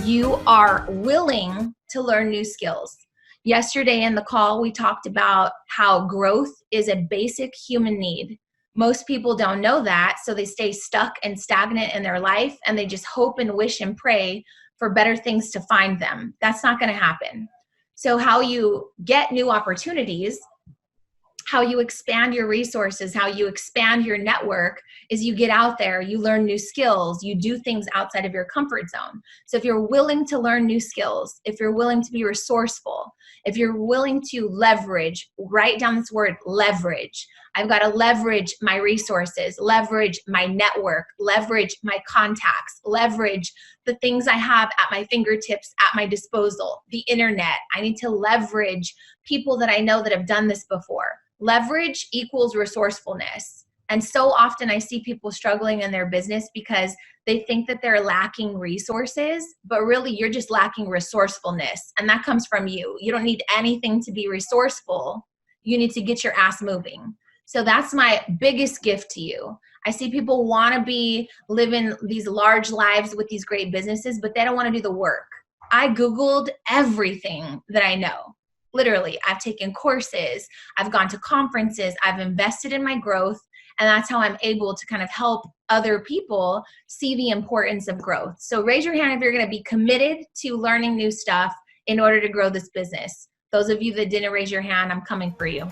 you are willing to learn new skills. Yesterday in the call, we talked about how growth is a basic human need. Most people don't know that, so they stay stuck and stagnant in their life, and they just hope and wish and pray for better things to find them. That's not going to happen. So how you get new opportunities, how you expand your resources, how you expand your network is you get out there, you learn new skills, you do things outside of your comfort zone. So if you're willing to learn new skills, if you're willing to be resourceful, if you're willing to leverage, write down this word, leverage. I've got to leverage my resources, leverage my network, leverage my contacts, leverage the things I have at my fingertips, at my disposal, the internet. I need to leverage people that I know that have done this before. Leverage equals resourcefulness. And so often I see people struggling in their business because they think that they're lacking resources, but really you're just lacking resourcefulness. And that comes from you. You don't need anything to be resourceful. You need to get your ass moving. So that's my biggest gift to you. I see people want to be living these large lives with these great businesses, but they don't want to do the work. I Googled everything that I know. Literally, I've taken courses, I've gone to conferences, I've invested in my growth, and that's how I'm able to kind of help other people see the importance of growth. So raise your hand if you're going to be committed to learning new stuff in order to grow this business. Those of you that didn't raise your hand, I'm coming for you.